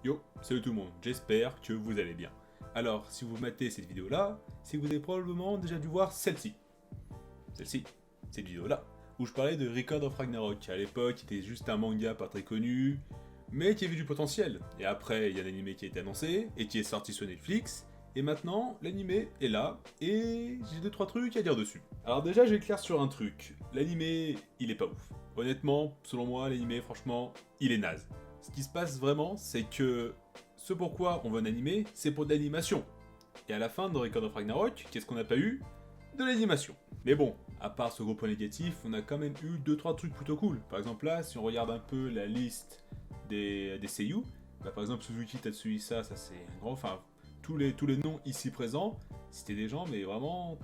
Yo, salut tout le monde, j'espère que vous allez bien. Alors, si vous matez cette vidéo-là, c'est que vous avez probablement déjà dû voir celle-ci. Celle-ci, cette vidéo-là, où je parlais de Record of Ragnarok. À l'époque, c'était juste un manga pas très connu, mais qui avait du potentiel. Et après, il y a l'anime qui a été annoncé, et qui est sorti sur Netflix, et maintenant, l'anime est là, et j'ai 2-3 trucs à dire dessus. Alors déjà, j'ai clair sur un truc. L'anime, il est pas ouf. Honnêtement, selon moi, l'anime, franchement, il est naze. Ce qui se passe vraiment, c'est que ce pourquoi on veut un animé, c'est pour de l'animation. Et à la fin de Record of Ragnarok, qu'est-ce qu'on n'a pas eu? De l'animation. Mais bon, à part ce gros point négatif, on a quand même eu 2-3 trucs plutôt cool. Par exemple là, si on regarde un peu la liste des seiyuu, bah, par exemple Suzuki Tatsuhisa, ça c'est un grand... Enfin, tous les noms ici présents, c'était des gens, mais vraiment...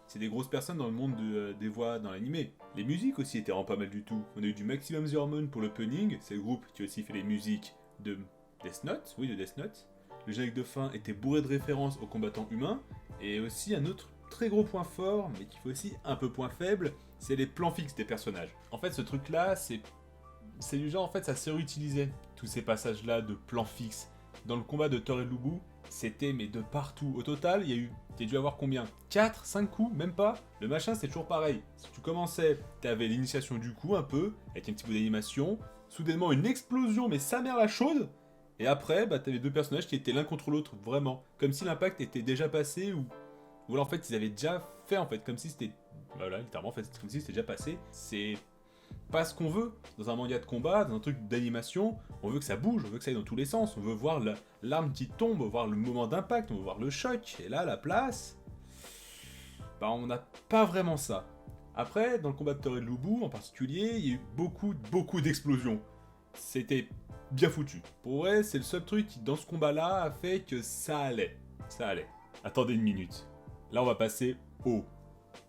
C'est des grosses personnes dans le monde des voix dans l'animé. Les musiques aussi étaient vraiment pas mal du tout. On a eu du Maximum The Hormone pour l'opening, c'est le groupe qui a aussi fait les musiques de Death Note, oui de Death Note. Le générique de fin était bourré de références aux combattants humains, et aussi un autre très gros point fort, mais qui fait aussi un peu point faible, c'est les plans fixes des personnages. En fait ce truc là, c'est du genre en fait ça s'est réutilisé, tous ces passages là de plans fixes. Dans le combat de Thor et Lubu, c'était mais de partout. Au total, il y a eu, t'as dû avoir combien 4, 5 coups, même pas. Le machin, c'est toujours pareil. Si tu commençais, t'avais l'initiation du coup un peu, avec un petit bout d'animation, soudainement une explosion, mais sa mère la chaude, et après, bah t'avais deux personnages qui étaient l'un contre l'autre, vraiment. Comme si l'impact était déjà passé, ou là en fait ils avaient déjà fait en fait, comme si c'était... Voilà, littéralement en fait, c'est comme si c'était déjà passé. C'est pas ce qu'on veut dans un manga de combat, dans un truc d'animation. On veut que ça bouge, on veut que ça aille dans tous les sens, on veut voir l'arme qui tombe, on veut voir le moment d'impact, on veut voir le choc. Et là, la place, bah on n'a pas vraiment ça. Après, dans le combat de Thor et de Lubu en particulier, il y a eu beaucoup d'explosions. C'était bien foutu. Pour vrai, c'est le seul truc qui, dans ce combat-là, a fait que ça allait. Ça allait. Attendez une minute. Là, on va passer au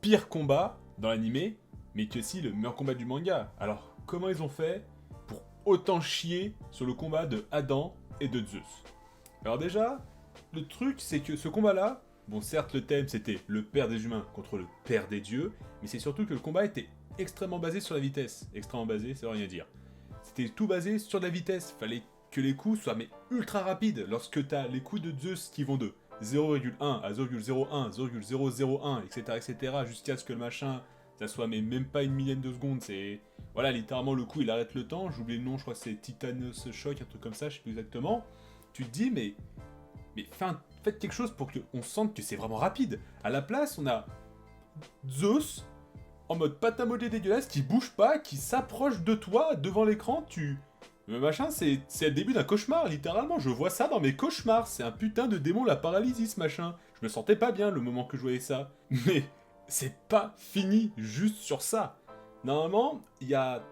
pire combat dans l'animé, mais que si le meilleur combat du manga. Alors, comment ils ont fait pour autant chier sur le combat de Adam et de Zeus? Alors déjà, le truc, c'est que ce combat-là, bon certes le thème c'était le père des humains contre le père des dieux, mais c'est surtout que le combat était extrêmement basé sur la vitesse. Extrêmement basé, ça veut rien dire. C'était tout basé sur la vitesse, fallait que les coups soient mais ultra rapides. Lorsque t'as les coups de Zeus qui vont de 0,1 à 0,01, 0,001, etc., etc., jusqu'à ce que le machin, ça soit mais même pas une millième de seconde, c'est... Voilà, littéralement le coup il arrête le temps, j'oublie le nom, je crois que c'est Titanos Shock, un truc comme ça, je sais plus exactement. Tu te dis, mais faites quelque chose pour qu'on sente que c'est vraiment rapide. À la place, on a Zeus, en mode pâte à modeler dégueulasse, qui bouge pas, qui s'approche de toi devant l'écran, Le machin, c'est le début d'un cauchemar, littéralement. Je vois ça dans mes cauchemars. C'est un putain de démon, la paralysie, ce machin. Je me sentais pas bien le moment que je voyais ça. Mais c'est pas fini juste sur ça. Normalement, il y a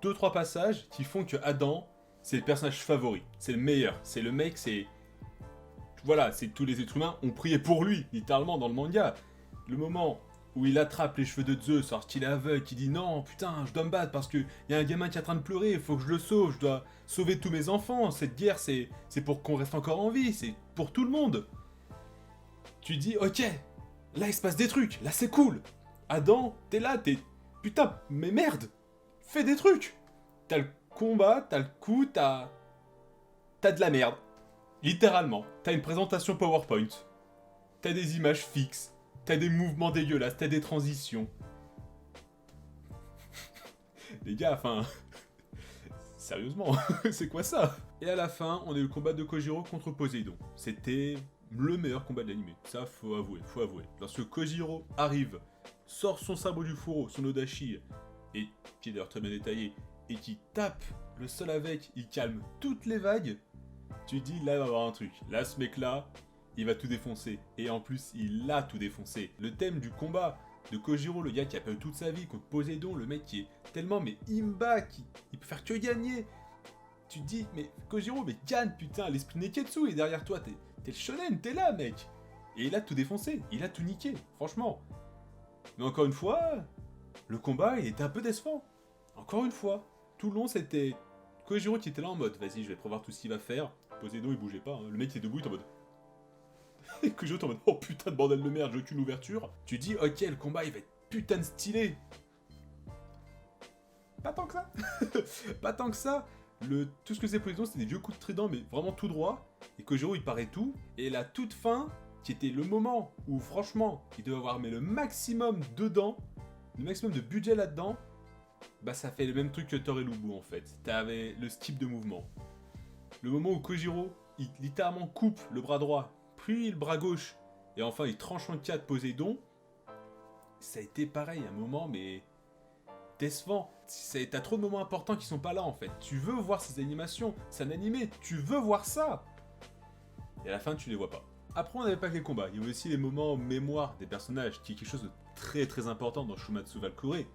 2-3 passages qui font que Adam, c'est le personnage favori. C'est le meilleur. C'est le mec, c'est... Voilà, c'est tous les êtres humains ont prié pour lui, littéralement, dans le manga. Le moment où il attrape les cheveux de Zeus alors qu'il est aveugle, qui dit non, putain, je dois me battre parce qu'il y a un gamin qui est en train de pleurer, il faut que je le sauve, je dois sauver tous mes enfants, cette guerre c'est pour qu'on reste encore en vie, c'est pour tout le monde. Tu dis, ok, là il se passe des trucs, là c'est cool. Adam, t'es là, t'es... Putain, mais merde, fais des trucs. T'as le combat, t'as le coup, T'as de la merde. Littéralement, t'as une présentation PowerPoint, t'as des images fixes, t'as des mouvements dégueulasses, t'as des transitions. Les gars, enfin... Sérieusement, c'est quoi ça? Et à la fin, on a eu le combat de Kojiro contre Poséidon. C'était le meilleur combat de l'anime. Ça, faut avouer, faut avouer. Lorsque Kojiro arrive, sort son sabre du fourreau, son Odachi, et qui est d'ailleurs très bien détaillé, et qui tape le sol avec, il calme toutes les vagues, tu dis là il va y avoir un truc. Là, ce mec-là, il va tout défoncer. Et en plus, il a tout défoncé. Le thème du combat de Kojiro, le gars qui a perdu toute sa vie contre Poséidon, le mec qui est tellement mais imba, il peut faire que gagner. Tu te dis, mais Kojiro, mais gagne putain, l'esprit Neketsu est derrière toi, t'es le shonen, t'es là mec. Et il a tout défoncé, il a tout niqué, franchement. Mais encore une fois, le combat il était un peu décevant. Encore une fois, tout le long c'était Kojiro qui était là en mode, vas-y je vais prévoir tout ce qu'il va faire. Poséidon il bougeait pas, hein. Le mec qui est debout il est en mode... Et Kojiro t'es en mode, oh putain de bordel de merde, j'ai aucune ouverture. Tu dis, ok le combat il va être putain de stylé. Pas tant que ça. Pas tant que ça. Tout ce que c'est Poséidon, c'est des vieux coups de trident, mais vraiment tout droit. Et Kojiro, il paraît tout. Et la toute fin, qui était le moment où, franchement, il devait avoir mais le maximum dedans, le maximum de budget là-dedans, bah ça fait le même truc que Thor et Lubu, en fait. T'avais le skip de mouvement. Le moment où Kojiro, il littéralement coupe le bras droit, puis le bras gauche, et enfin il tranche en 4 Poséidon, ça a été pareil, un moment, mais décevant. T'as trop de moments importants qui sont pas là en fait. Tu veux voir ces animations, c'est un animé, tu veux voir ça. Et à la fin, tu les vois pas. Après, on n'avait pas que les combats, il y avait aussi les moments mémoire des personnages, qui est quelque chose de très très important dans Shumatsu Valkyrie.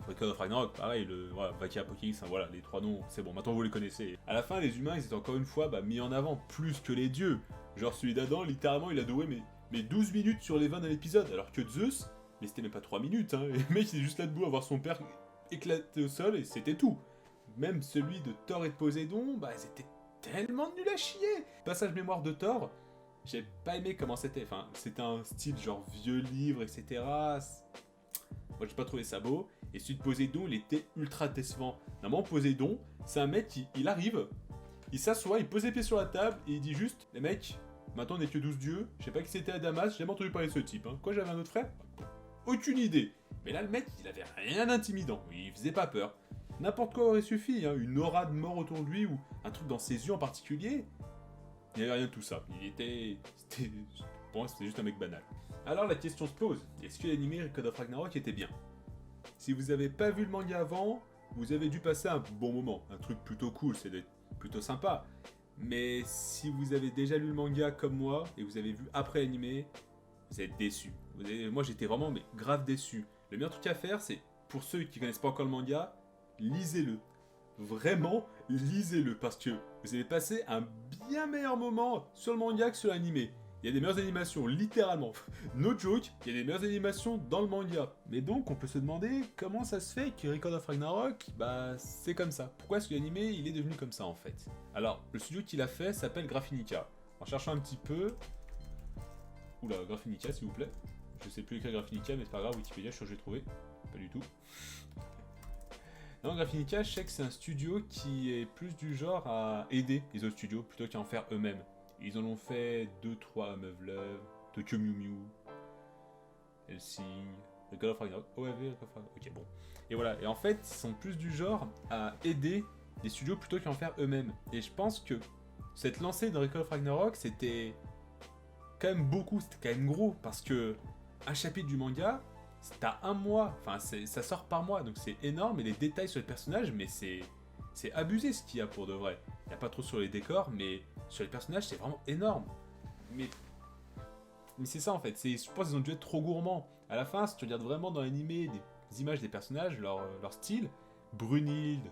Record of Ragnarok, pareil, voilà, Vakia, Apocalypse, hein, voilà, les trois noms, c'est bon, maintenant vous les connaissez. À la fin, les humains, ils étaient encore une fois mis en avant, plus que les dieux. Genre celui d'Adam, littéralement, il a doué mais 12 minutes sur les 20 de l'épisode, alors que Zeus, mais c'était même pas 3 minutes, hein. Le mec, il est juste là debout à voir son père éclater au sol, et c'était tout. Même celui de Thor et de Poséidon, c'était tellement nul à chier. Passage mémoire de Thor, j'ai pas aimé comment c'était, enfin, c'était un style genre vieux livre, etc. Moi, j'ai pas trouvé ça beau. Et celui de Poséidon, il était ultra décevant. Normalement, Poséidon, c'est un mec qui il arrive, il s'assoit, il pose les pieds sur la table et il dit juste les mecs, maintenant on n'est que 12 dieux, je sais pas qui c'était à Damas, j'ai jamais entendu parler de ce type. Hein. Quoi, j'avais un autre frère? Aucune idée. Mais là, le mec, il avait rien d'intimidant, il faisait pas peur. N'importe quoi aurait suffi, hein. Une aura de mort autour de lui ou un truc dans ses yeux en particulier. Il n'y avait rien de tout ça. Pour moi, c'était juste un mec banal. Alors la question se pose, est-ce que l'anime Record of Ragnarok était bien? Si vous avez pas vu le manga avant, vous avez dû passer un bon moment, un truc plutôt cool, c'est plutôt sympa. Mais si vous avez déjà lu le manga comme moi, et vous avez vu après l'anime, vous êtes déçu. Moi j'étais vraiment grave déçu. Le meilleur truc à faire, c'est, pour ceux qui connaissent pas encore le manga, lisez-le. Vraiment, lisez-le, parce que vous allez passer un bien meilleur moment sur le manga que sur l'anime. Il y a des meilleures animations, littéralement. No joke, il y a des meilleures animations dans le manga. Mais donc, on peut se demander comment ça se fait que Record of Ragnarok, c'est comme ça. Pourquoi est-ce que l'anime, il est devenu comme ça, en fait? Alors, le studio qui l'a fait s'appelle Graphinica. En cherchant un petit peu... Oula, Graphinica, s'il vous plaît. Je sais plus écrire Graphinica, mais c'est pas grave, Wikipédia, je suis sûr que je vais trouver. Pas du tout. Non, Graphinica, je sais que c'est un studio qui est plus du genre à aider les autres studios plutôt qu'à en faire eux-mêmes. Ils en ont fait 2-3 Meuf Love, Tokyo Mew Mew, Hellsing, Record of Ragnarok, OAV, Record of Ragnarok, ok bon. Et voilà, et en fait, ils sont plus du genre à aider les studios plutôt qu'à en faire eux-mêmes. Et je pense que cette lancée de Record of Ragnarok, c'était quand même beaucoup, c'était quand même gros, parce que un chapitre du manga, t'as un mois, enfin ça sort par mois, donc c'est énorme, et les détails sur les personnages, mais c'est abusé ce qu'il y a pour de vrai. Il n'y a pas trop sur les décors, mais sur les personnages, c'est vraiment énorme. Mais c'est ça en fait, je pense qu'ils ont dû être trop gourmands. À la fin, si tu regardes vraiment dans l'animé des images des personnages, leur style, Brunhilde,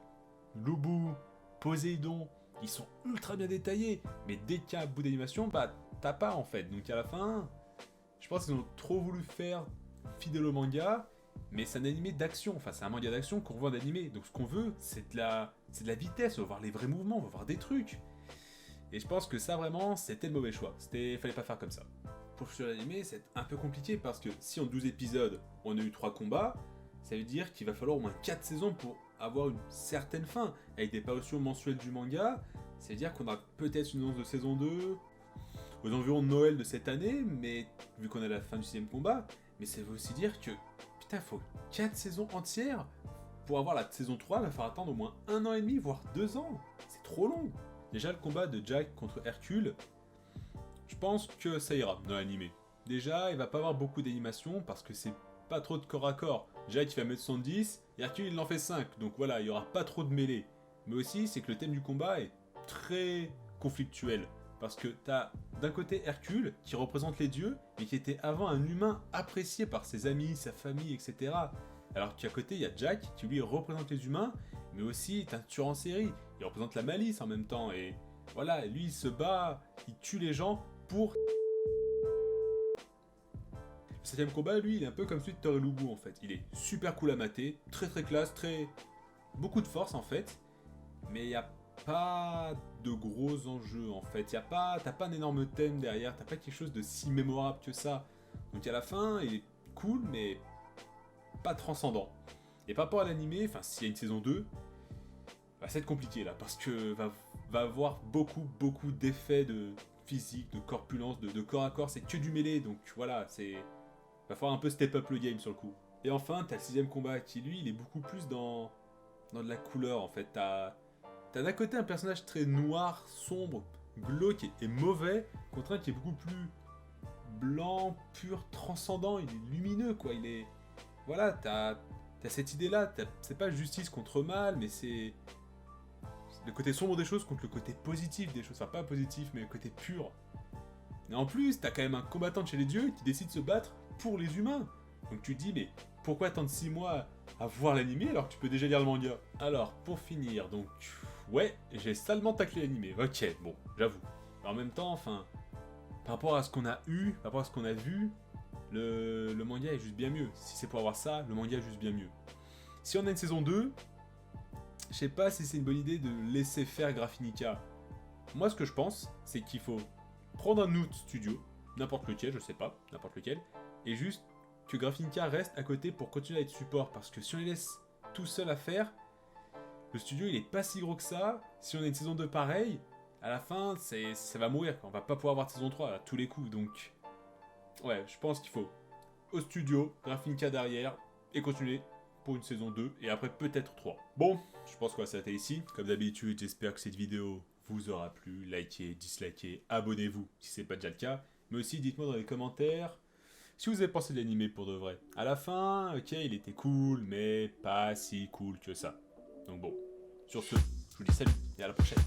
Lubu, Poséidon, ils sont ultra bien détaillés. Mais dès qu'il y a un bout d'animation, t'as pas en fait. Donc à la fin, je pense qu'ils ont trop voulu faire fidèle au manga, mais c'est un animé d'action, enfin c'est un manga d'action qu'on voit en animé. Donc ce qu'on veut, c'est de la vitesse, on veut voir les vrais mouvements, on veut voir des trucs. Et je pense que ça vraiment, c'était le mauvais choix. Fallait pas faire comme ça. Pour sur l'animé, c'est un peu compliqué parce que si en 12 épisodes, on a eu 3 combats, ça veut dire qu'il va falloir au moins 4 saisons pour avoir une certaine fin. Avec des parutions mensuelles du manga, ça veut dire qu'on a peut-être une annonce de saison 2 aux environs de Noël de cette année, mais vu qu'on est à la fin du 6ème combat, mais ça veut aussi dire que, putain, il faut 4 saisons entières pour avoir la saison 3, il va falloir attendre au moins 1 an et demi, voire 2 ans. C'est trop long. Déjà, le combat de Jack contre Hercule, je pense que ça ira dans l'animé. Déjà, il va pas avoir beaucoup d'animation parce que c'est pas trop de corps à corps. Jack il va mettre 70, et Hercule il en fait 5, donc voilà, il y aura pas trop de mêlée. Mais aussi, c'est que le thème du combat est très conflictuel. Parce que t'as d'un côté Hercule, qui représente les dieux, mais qui était avant un humain apprécié par ses amis, sa famille, etc. Alors qu'à côté, il y a Jack, qui lui représente les humains, mais aussi est un tueur en série. Il représente la malice en même temps, et voilà, lui il se bat, il tue les gens pour... Le 7ème combat, lui, il est un peu comme celui de Thor et Lubu en fait. Il est super cool à mater, très très classe, beaucoup de force en fait, mais il y a pas de gros enjeux en fait. T'as pas un énorme thème derrière, t'as pas quelque chose de si mémorable que ça. Donc à la fin, il est cool, mais pas transcendant. Et par rapport à l'animé, enfin s'il y a une saison 2, va être compliqué là, parce que va avoir beaucoup d'effets de physique, de corpulence, de corps à corps, c'est que du mêlé, donc voilà, va falloir un peu step up le game sur le coup. Et enfin, t'as le 6ème combat qui lui, il est beaucoup plus dans de la couleur en fait. T'as d'un côté un personnage très noir, sombre, glauque et mauvais, contre un qui est beaucoup plus blanc, pur, transcendant, il est lumineux quoi, il est... Voilà, t'as cette idée-là, c'est pas justice contre mal, mais c'est le côté sombre des choses contre le côté positif des choses, enfin pas positif, mais le côté pur. Et en plus, t'as quand même un combattant de chez les dieux qui décide de se battre pour les humains. Donc tu te dis, mais pourquoi attendre 6 mois à voir l'animé alors que tu peux déjà lire le manga? Alors, pour finir, donc... Ouais, j'ai salement taclé l'animé, ok, bon, j'avoue. En même temps, enfin... Par rapport à ce qu'on a eu, par rapport à ce qu'on a vu, le manga est juste bien mieux. Si c'est pour avoir ça, le manga est juste bien mieux. Si on a une saison 2, je sais pas si c'est une bonne idée de laisser faire Graphinica. Moi, ce que je pense, c'est qu'il faut prendre un autre studio, n'importe lequel, je sais pas, n'importe lequel, et juste que Graphinica reste à côté pour continuer à être support, parce que si on les laisse tout seul à faire, le studio il est pas si gros que ça, si on a une saison 2 pareille, à la fin, ça va mourir, on va pas pouvoir avoir de saison 3 à tous les coups, donc... Ouais, je pense qu'il faut au studio, Graphinica derrière, et continuer pour une saison 2, et après peut-être 3. Bon, je pense qu'on va s'arrêter ici. Comme d'habitude, j'espère que cette vidéo vous aura plu. Likez, dislikez, abonnez-vous si c'est pas déjà le cas. Mais aussi, dites-moi dans les commentaires si vous avez pensé de l'animé pour de vrai. À la fin, ok, il était cool, mais pas si cool que ça. Donc bon, sur ce, je vous dis salut, et à la prochaine.